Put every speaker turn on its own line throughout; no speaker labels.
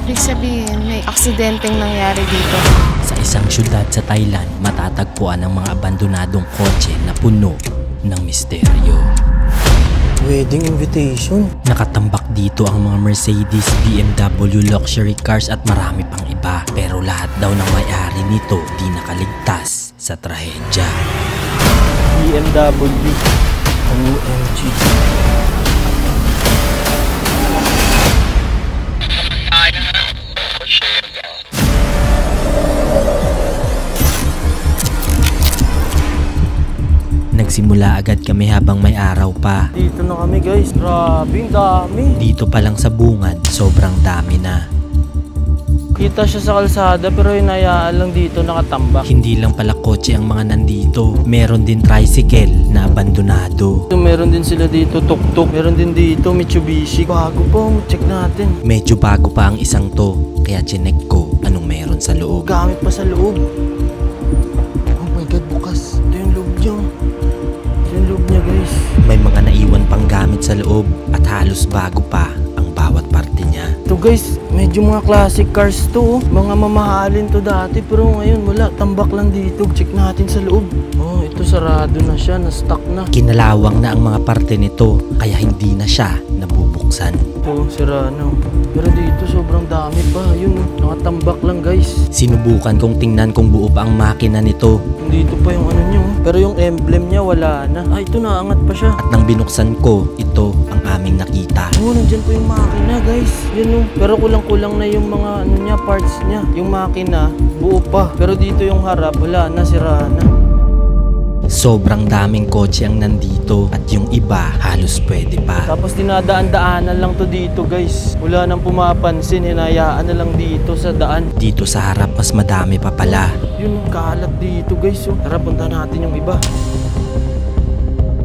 Ibig sabihin, may aksidenteng nangyari dito.
Sa isang syudad sa Thailand, matatagpuan ang mga abandonadong kotse na puno ng misteryo.
Wedding invitation.
Nakatambak dito ang mga Mercedes, BMW, luxury cars at marami pang iba. Pero lahat daw ng may-ari nito di nakaligtas sa trahedya.
BMW. OMG.
Nagsimula agad kami habang may araw pa.
Dito na kami guys. Grabe, dami.
Dito pa lang sa bungad, sobrang dami na.
Kita siya sa kalsada pero hinayaan lang dito nakatambak.
Hindi lang pala kotse ang mga nandito. Meron din tricycle na abandonado.
Meron din sila dito tuk-tuk. Meron din dito Mitsubishi. Bago po, check natin.
Medyo bago pa ang isang to, kaya chinek ko anong meron sa loob.
Gamit pa sa loob. Oh my god, bukas. Ito yung loob niya. Ito yung loob niya guys.
May mga naiwan pang gamit sa loob at halos bago pa ang bawat parte niya.
Ito guys, medyo mga classic cars to. Mga mamahalin to dati pero ngayon wala. Tambak lang dito. Check natin sa loob. Oh, ito sarado na siya. Na-stuck na.
Kinalawang na ang mga parte nito kaya hindi na siya nabubuksan.
Ito, sira na. Pero dito sobrang dami pa. Yun, nakatambak lang guys.
Sinubukan kong tingnan kung buo pa ang makina nito.
Dito pa yung ano niya. Pero yung emblem niya wala na. Ah, ito naangat pa siya.
At nang binuksan ko, ito ang aming nakita.
Oh, nandyan po yung makina guys. Yun oh. Pero kulang-kulang na yung mga ano niya, parts niya. Yung makina, buo pa. Pero dito yung harap, wala na, sira na.
Sobrang daming kotse ang nandito at yung iba halos pwede pa.
Tapos dinadaan-daanan lang to dito guys. Wala nang pumapansin, hinayaan na lang dito sa daan.
Dito sa harap mas madami pa pala.
Yun, kalat dito guys. Oh. Tara, punta natin yung iba.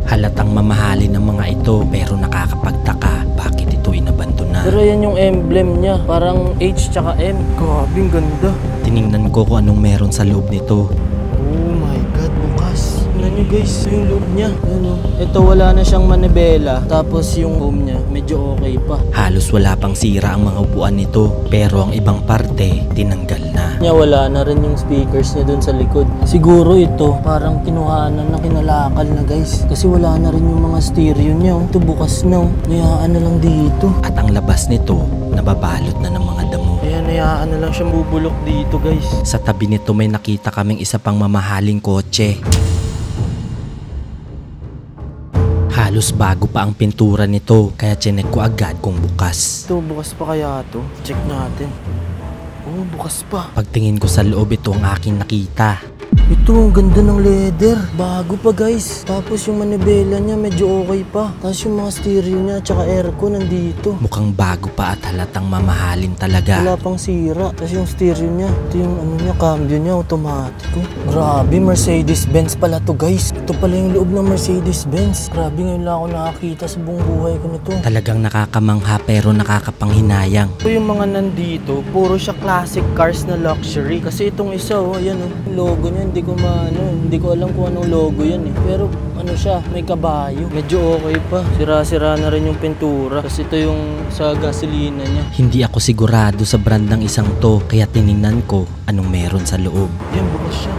Halatang mamahalin ng mga ito pero nakakapagtaka bakit ito inabandona.
Pero yan yung emblem niya. Parang H tsaka M. Grabe, ganda.
Tiningnan ko kung anong meron sa loob nito.
Oh my god, bukas. Tingnan nyo guys, yung loob niya. Ano? Ito wala na siyang manibela. Tapos yung home niya, medyo okay pa.
Halos wala pang sira ang mga upuan nito. Pero ang ibang parte, tinanggal na.
Wala na rin yung speakers niya dun sa likod. Siguro ito, parang kinuhanan na kinalakal na guys. Kasi wala na rin yung mga stereo niya. Ito bukas na. Nayaan na lang dito.
At ang labas nito, nababalot na ng mga damo.
Ayan, nayaan na lang siya bubulok dito guys.
Sa tabi nito may nakita kaming isa pang mamahaling kotse. Halos bago pa ang pintura nito, kaya chinek ko agad kung bukas.
Ito, bukas pa kaya ito? Check natin. Oh, bukas pa.
Pagtingin ko sa loob, ito ang aking nakita.
Ito, ang ganda ng leather. Bago pa guys. Tapos yung manibela niya medyo okay pa. Tapos yung mga stereo niya tsaka aircon nandito.
Mukhang bago pa at halatang mamahalin talaga.
Wala pang sira. Tapos yung stereo niya, ito yung ano niya, cambio niya, automatic. Grabe, Mercedes-Benz pala to guys. Ito pala yung loob ng Mercedes-Benz. Grabe, ngayon lang ako nakakita sa buong buhay ko nito.
Talagang nakakamangha pero nakakapanghinayang.
Ito yung mga nandito, puro siya classic cars na luxury. Kasi itong isa, oh, ayan oh, logo niya, hindi ko alam kung anong logo yan eh. Pero ano siya, may kabayo. Medyo okay pa. Sira-sira na rin yung pintura. Kasi ito yung sa gasolina niya.
Hindi ako sigurado sa brand ng isang to, kaya tiningnan ko anong meron sa loob.
Yan, bukas siya.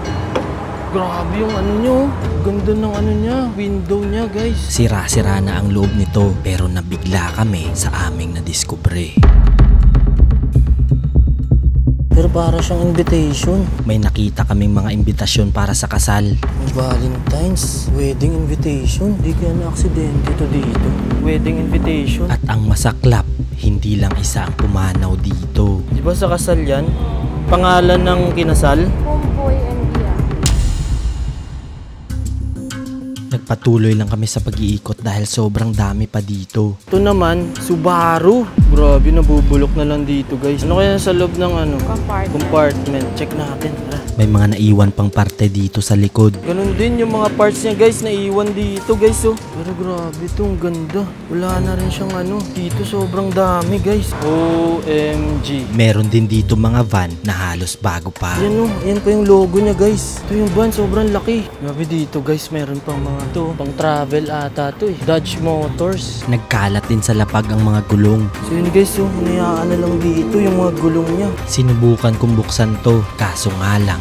Grabe yung ano niya, oh. Ganda ng ano niya, window niya guys.
Sira-sira na ang loob nito, pero nabigla kami sa aming nadiskubre.
Pero para siyang invitation.
May nakita kaming mga imbitasyon para sa kasal.
Valentine's, wedding invitation. Di kaya na-aksidente ito dito. Wedding invitation.
At ang masaklap, hindi lang isa ang pumanaw dito.
Di ba sa kasal yan? Pangalan ng kinasal?
Homeboy and Bia.
Nagpatuloy lang kami sa pag-iikot dahil sobrang dami pa dito.
Ito naman, Subaru. Grabe, nabubulok na lang dito guys. Ano kaya sa loob ng ano? Compartment. Check natin. Tara.
May mga naiwan pang parte dito sa likod.
Ganun din yung mga parts niya guys, naiwan dito guys oh. Pero grabe ito, ang ganda. Wala na rin siyang ano. Dito sobrang dami guys. OMG.
Meron din dito mga van na halos bago pa.
Yan oh, yan pa yung logo niya guys. Ito yung van, sobrang laki. Grabe dito guys, meron pang mga to. Pang travel ata to eh. Dodge Motors.
Nagkalat din sa lapag ang mga gulong.
So Yun guys, oh, hinayaan na lang dito yung mga gulong niya.
Sinubukan kong buksan to, kaso nga lang.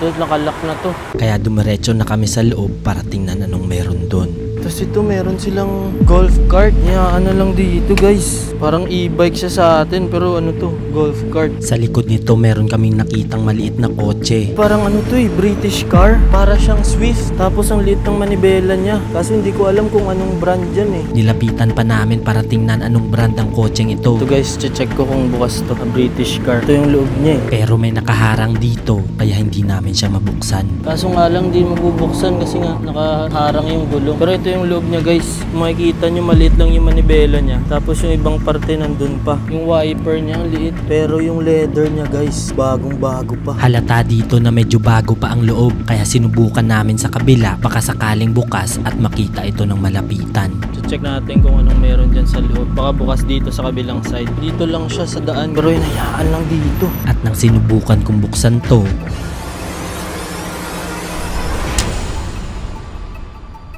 Ito, nakalak na to.
Kaya dumiretso na kami sa loob para tingnan anong meron doon.
Tapos ito, meron silang golf cart. Hinayaan na lang dito guys. Parang e-bike siya sa atin, pero ano to, golf cart.
Sa likod nito meron kaming nakitang maliit na kotse.
Parang ano to British car. Para siyang Swift. Tapos ang liit ng manibela niya. Kaso hindi ko alam kung anong brand yan eh.
Nilapitan pa namin para tingnan anong brand ang kotseng ito.
Ito guys, check ko kung bukas to. A British car. Ito yung loob niya eh.
Pero may nakaharang dito, kaya hindi namin siya mabuksan.
Kaso nga lang di mabubuksan kasi nga nakaharang yung gulong. Pero ito yung loob niya guys. Makikita nyo maliit lang yung manibela niya. Tapos yung ibang parte nandun pa. Yung wiper niya liit. Pero yung leather niya guys, bagong bago pa.
Halata dito na medyo bago pa ang loob, kaya sinubukan namin sa kabila baka sakaling bukas at makita ito ng malapitan.
So check natin kung anong meron dyan sa loob. Baka bukas dito sa kabilang side. Dito lang siya sa daan. Pero hinayaan lang dito.
At nang sinubukan kong buksan to,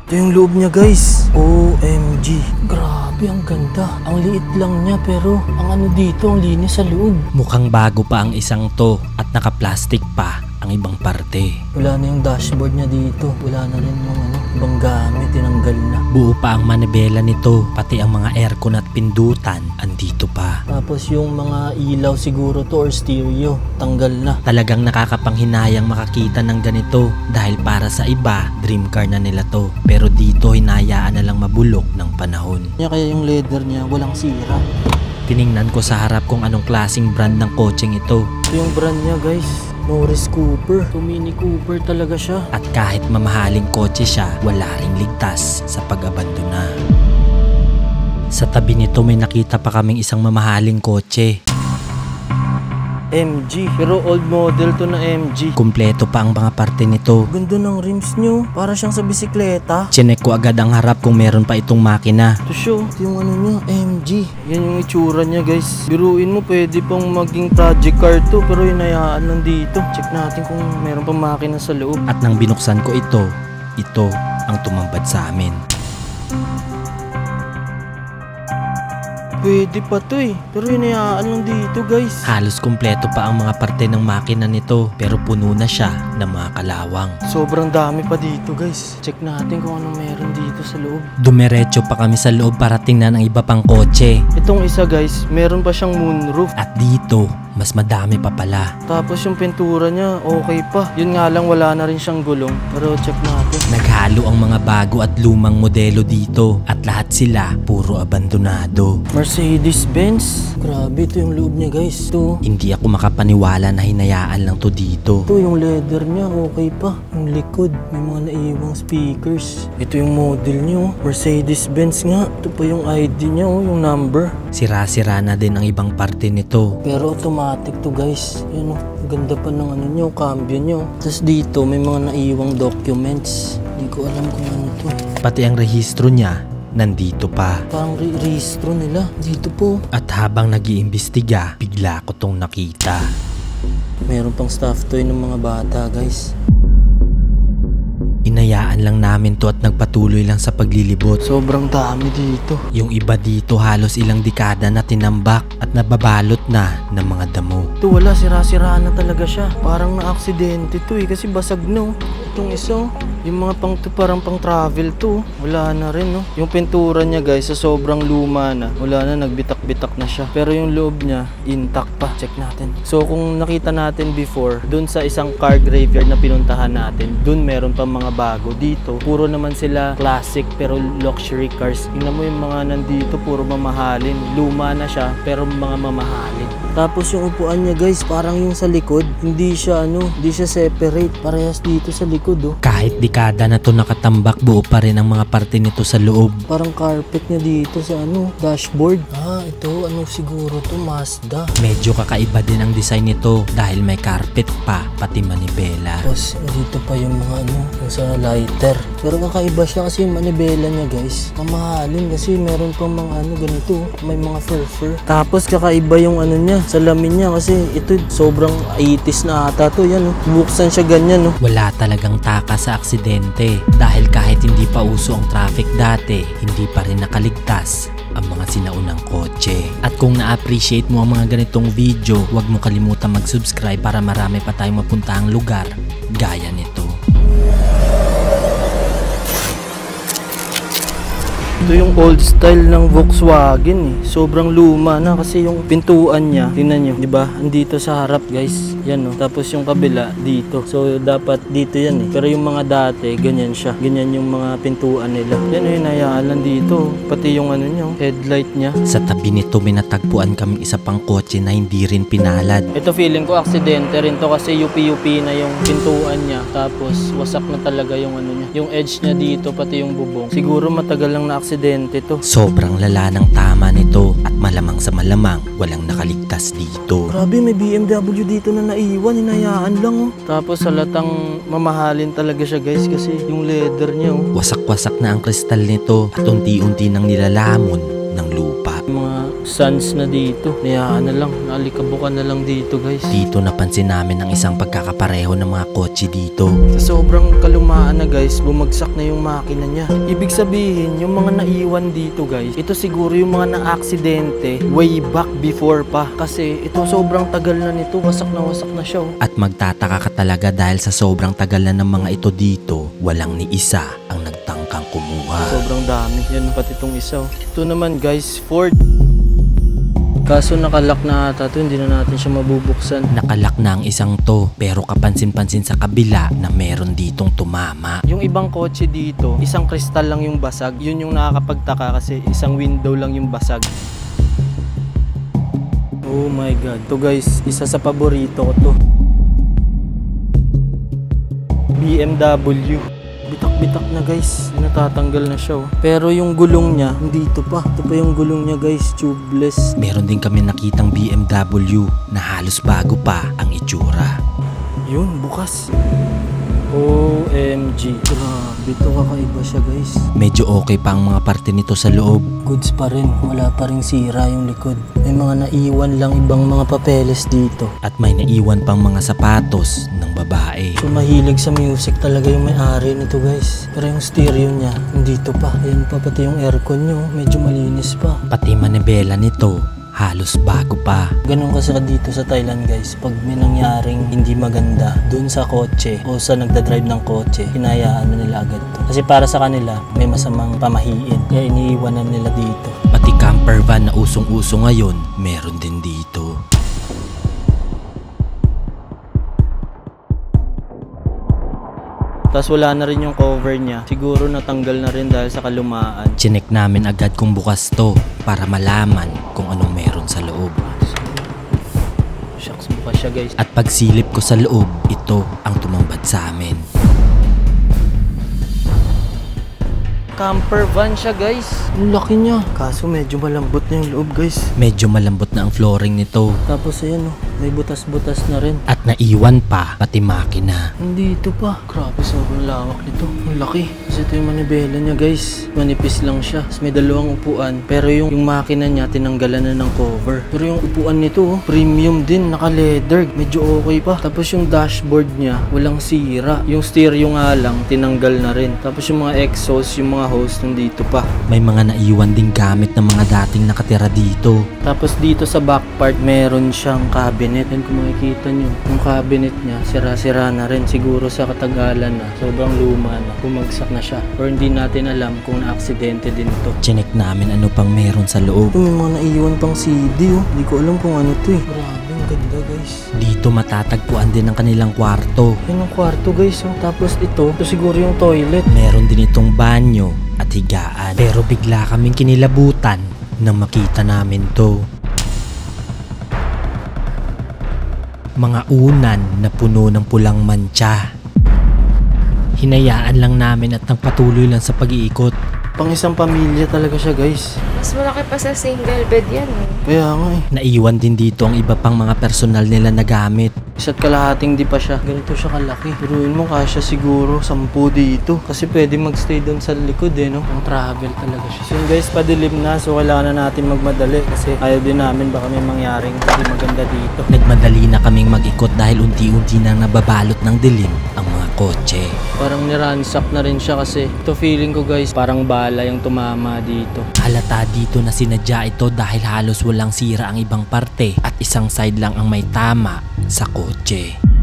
ito yung loob niya guys. OMG. Grabe, ang ganda. Ang liit lang niya pero ang ano dito, ang linis sa loob.
mukhang bago pa ang isang to at naka-plastic pa ang ibang parte.
Wala na yung dashboard niya dito. Wala na rin yung ibang gamit. Tinanggal na.
Buo pa ang manibela nito, pati ang mga aircon at pindutan andito pa.
Tapos yung mga ilaw siguro to or stereo, tanggal na.
Talagang nakakapanghinayang makakita ng ganito dahil para sa iba, dream car na nila to. Pero dito hinayaan na lang mabulok ng panahon.
Kaya yung leather niya walang sira.
Tiningnan ko sa harap kung anong klaseng brand ng kotseng ito.
Ito yung brand niya guys. Norris Cooper. Ito Mini Cooper talaga siya.
At kahit mamahaling kotse siya, wala ring ligtas sa pag-abandona. Sa tabi nito may nakita pa kaming isang mamahaling kotse.
MG. Pero old model to na MG.
Kumpleto pa ang mga parte nito.
Ganda ng rims nyo. Para siyang sa bisikleta.
Chinek ko agad ang harap kung meron pa itong makina.
Ito siya. Ito yung ano niya. MG. Yan yung itsura niya guys. Biruin mo pwede pang maging project car to. Pero hinayaan lang dito. Check natin kung meron pang makina sa loob.
At nang binuksan ko ito ang tumambad sa amin.
Pwede pa to eh. Pero hinayaan lang dito guys.
Halos kumpleto pa ang mga parte ng makina nito pero puno na siya ng mga kalawang.
Sobrang dami pa dito guys. Check natin kung ano meron dito sa loob.
Dumiretso pa kami sa loob para tingnan ang iba pang kotse.
Itong isa guys, meron pa siyang moonroof.
At dito, mas madami pa pala.
Tapos yung pintura niya, okay pa. Yun nga lang, wala na rin siyang gulong. Pero check natin.
Naghalo ang mga bago at lumang modelo dito at lahat sila puro abandonado.
Mercedes-Benz. Grabe, ito yung loob niya guys. Ito.
Hindi ako makapaniwala na hinayaan lang to dito.
Ito yung leather niya, okay pa. Yung likod, may mga naiwang speakers. Ito yung model niya, oh. Mercedes-Benz nga. Ito pa yung ID niya, oh, yung number.
Sira-sira na din ang ibang parte nito.
Pero automatic to guys. Yan oh. Ganda pa ng ano nyo, cambio nyo. Tapos dito may mga naiwang documents. Hindi ko alam kung ano to.
Pati ang rehistro niya, nandito pa.
Parang rehistro nila. Dito po.
At habang nag-iimbestiga, bigla ko tong nakita.
Meron pang stuff toy ng mga bata guys.
Inayaan lang namin to at nagpatuloy lang sa paglilibot.
Sobrang dami dito.
Yung iba dito halos ilang dekada na tinambak at nababalot na ng mga damo.
Ito wala, sira-sira na talaga siya. Parang na-aksidente to eh, kasi basag no. Itong isa, yung mga parang pang travel to, wala na rin no. Yung pintura niya guys, sa sobrang luma na, wala na, nagbitak-bitak na siya. Pero yung loob niya, intact pa. Check natin. So kung nakita natin before, dun sa isang car graveyard na pinuntahan natin, dun meron pa mga bago. Dito, puro naman sila classic pero luxury cars. Tingnan mo yung mga nandito, puro mamahalin. Luma na siya, pero mga mamahalin. Tapos yung upuan niya guys, parang yung sa likod, hindi siya separate. Parehas dito sa likod oh.
Kahit dekada na to nakatambak, buo pa rin ang mga parte nito sa loob.
Parang carpet niya dito sa dashboard. Ito, siguro to, Mazda.
Medyo kakaiba din ang design nito dahil may carpet pa, pati manibela.
Tapos dito pa yung mga yung sa lighter. Pero kakaiba siya kasi yung manibela niya guys. Mamahalin kasi meron pang mga ganito. May mga fur. Tapos kakaiba yung niya, salamin niya kasi ito sobrang 80s na ata to. Yan oh. Buksan siya ganyan oh.
Wala talagang taka sa aksidente dahil kahit hindi pa uso ang traffic dati, hindi pa rin nakaligtas ang mga sinaunang kotse. At kung na-appreciate mo ang mga ganitong video, huwag mo kalimutan mag-subscribe para marami pa tayong mapuntahang lugar gaya nito.
Ito yung old style ng Volkswagen eh. Sobrang luma na kasi yung pintuan niya, tingnan nyo, di ba? Andito sa harap guys. Yan oh. Tapos yung kabila dito. So dapat dito yan eh. Pero yung mga dati, ganyan siya. Ganyan yung mga pintuan nila. Yan oh, hinayaan lang dito. Pati yung ano niya, headlight niya.
Sa tabi nito may natagpuan kaming isa pang kotse na hindi rin pinalad.
Ito feeling ko aksidente rin to kasi UP-UP na yung pintuan niya. Tapos wasak na talaga yung ano niya. Yung edge niya dito, pati yung bubong. Siguro matagal lang na aksidente to.
Sobrang lala ng tama nito at malamang sa malamang walang nakaligtas dito.
Grabe, may BMW dito na naiwan, hinayaan lang oh. Tapos halatang mamahalin talaga siya guys kasi yung leather niya oh.
Wasak-wasak na ang kristal nito at unti-unti nang nilalamon ng lupa.
Mga suns na dito, hayaan na lang, nalikabukan na lang dito guys.
Dito napansin namin ang isang pagkakapareho ng mga kotse dito.
Sa sobrang kalumaan na guys, bumagsak na yung makina niya. Ibig sabihin, yung mga naiwan dito guys, ito siguro yung mga na-aksidente way back before pa. Kasi ito sobrang tagal na nito, wasak na siya oh.
At magtataka ka talaga dahil sa sobrang tagal na ng mga ito dito, walang ni isa ang nagtangkang kumuha.
Sobrang dami, yan pati itong isa oh. Ito naman guys, Ford. Kaso nakalak na ata ito, hindi na natin siya mabubuksan.
Nakalak na ang isang to, pero kapansin-pansin sa kabila na meron ditong tumama.
Yung ibang kotse dito, isang kristal lang yung basag. Yun yung nakakapagtaka kasi isang window lang yung basag. Oh my god. Ito guys, isa sa paborito ko to. BMW. Bitak-bitak na guys, natatanggal na siya oh. Pero yung gulong niya, dito pa. Ito pa yung gulong niya guys, tubeless.
Meron din kami nakitang BMW na halos bago pa ang itsura.
Yun, bukas. OMG. Grabe to, kakaiba siya guys.
Medyo okay pa ang mga parte nito sa loob.
Goods pa rin, wala pa rin sira yung likod. May mga naiwan lang ibang mga papeles dito.
At may naiwan pang mga sapatos ng babae.
So mahilig sa music talaga yung may-ari nito guys. Pero yung stereo niya, dito pa. Ayan pa, pati yung aircon nyo, medyo malinis pa.
Pati manibela nito, halos bago pa.
Ganun kasi dito sa Thailand guys, pag may nangyaring hindi maganda dun sa kotse o sa nagdadrive ng kotse, hinayaan na nila agad to. Kasi para sa kanila, may masamang pamahiin. Kaya iniiwanan nila dito.
Pati camper van na usong-uso ngayon, meron din dito.
Tapos wala na rin yung cover niya. Siguro natanggal na rin dahil sa kalumaan.
Chinek namin agad kung bukas to para malaman kung anong meron sa loob.
Shucks, bukas siya guys.
At pagsilip ko sa loob, ito ang tumambad sa amin.
Camper van siya guys. Ang laki niya. Kaso medyo malambot na yung loob guys.
Medyo malambot na ang flooring nito.
Tapos ayan oh, may butas-butas na rin.
At naiwan pa pati makina.
Nandito pa. Grabe, sobrang lawak nito. Ang laki. Kasi ito yung manibela niya guys. Manipis lang siya. Tapos may dalawang upuan. Pero yung makina niya tinanggalan na ng cover. Pero yung upuan nito oh, premium din. Naka-leather. Medyo okay pa. Tapos yung dashboard niya walang sira. Yung stereo nga lang tinanggal na rin. Tapos yung mga exhaust, yung mga hose nandito pa.
May mga naiwan ding gamit ng mga dating nakatira dito.
Tapos dito sa back part meron siyang cabinet. Yan kung makikita nyo, yung cabinet niya sira-sira na rin. Siguro sa katagalan na, sobrang luma na, bumagsak na siya. Or hindi natin alam kung na-aksidente din to.
Chinek namin ano pang meron sa loob.
Ito, may mga naiwan pang CD oh. Hindi ko alam kung ano to eh. Grabe, ang ganda guys.
Dito matatagpuan din ang kanilang kwarto.
Yan ang kwarto guys oh. Tapos ito siguro yung toilet.
Meron din itong banyo at higaan. Pero bigla kaming kinilabutan nang makita namin to. Mga unan na puno ng pulang mantsa. Hinayaan lang namin at nagpatuloy lang sa pag-iikot.
Pang isang pamilya talaga siya guys.
Mas malaki pa sa single bed yan eh.
Kaya nga eh.
Naiwan din dito ang iba pang mga personal nila na gamit.
Isa't kalahating di pa siya. Ganito siya kalaki. Piruin mo kasya siguro 10 dito. Kasi pwede magstay doon sa likod eh no. Ang travel talaga siya. So guys, padilim na. So kailangan na natin magmadali. Kasi ayaw din namin baka may mangyaring hindi maganda dito.
Nagmadali na kaming mag-ikot dahil unti-unti nang nababalot ng dilim ang mga kotse.
Parang niransak na rin siya kasi ito feeling ko guys, parang bala yung tumama dito.
Halata dito na sinadya ito dahil halos walang sira ang ibang parte at isang side lang ang may tama sa kotse.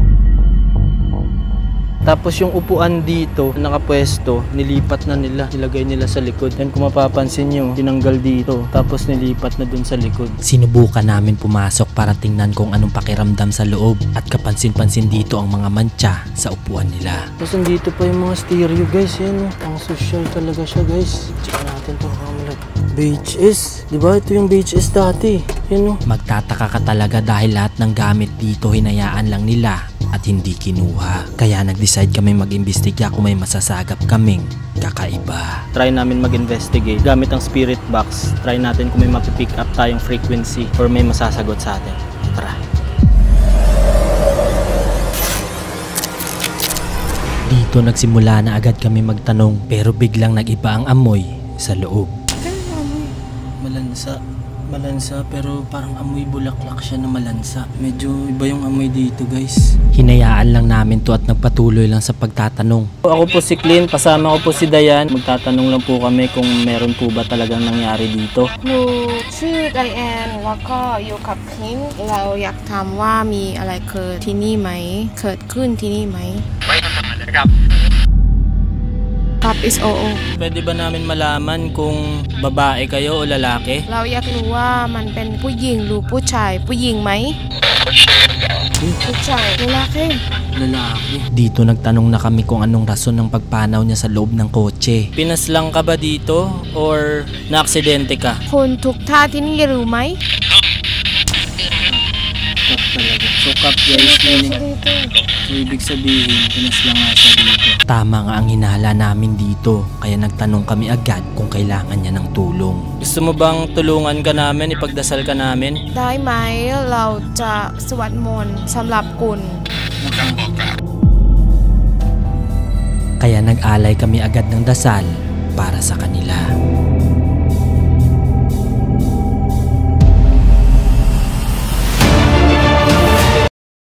Tapos yung upuan dito, nakapwesto, nilipat na nila. Nilagay nila sa likod. Yan kung mapapansin nyo, tinanggal dito. Tapos nilipat na dun sa likod.
Sinubukan namin pumasok para tingnan kung anong pakiramdam sa loob at kapansin-pansin dito ang mga mantsa sa upuan nila.
Tapos nandito pa yung mga stereo guys. Yan, ang social talaga siya guys. Check natin to camera. VHS. Diba ito yung VHS dati? Yan o.
Magtataka ka talaga dahil lahat ng gamit dito hinayaan lang nila at hindi kinuha. Kaya nag-decide kami mag-imbestiga kung may masasagap kaming kakaiba.
Try namin mag-investigate gamit ang spirit box. Try natin kung may mapipick up tayong frequency or may masasagot sa atin. Tara.
Dito nagsimula na agad kami magtanong pero biglang nag-iba ang amoy sa loob.
Malansa pero parang amoy bulaklak siya na malansa. Medyo iba yung amoy dito guys.
Hinayaan lang namin to at nagpatuloy lang sa pagtatanong.
Ako po si Clint, kasama ko po si Dayan. Magtatanong lang po kami kung meron po ba talagang nangyari dito.
หนูชื่อไดแอนแล้วก็อยู่กับพิงเราอยากถามว่ามีอะไรเกิดที่นี่ไหมเกิดขึ้นที่นี่ไหมครับ is oo
Pwede ba namin malaman kung babae kayo o lalaki?
เราอยากรู้ว่ามันเป็นผู้หญิงหรือผู้ชายผู้หญิงไหมผู้ชายlalaki
Lalaki.
Dito nagtanong na kami kung anong rason ng pagpanaw niya sa loob ng kotse.
Pinaslang ka ba dito or naaksidente ka?
คนทุกท่าที่นี่รู้ไหม
Kap talaga. So kap guys, meaning, so ibig sabihin, pinaslang nga siya dito.
Tama nga ang hinala namin dito kaya nagtanong kami agad kung kailangan niya ng tulong.
Gusto mo bang tulungan ka namin, ipagdasal ka namin?
ได้ไหมเราจะสวดมนต์สำหรับคุณ
Kaya nag-alay kami agad ng dasal para sa kanila.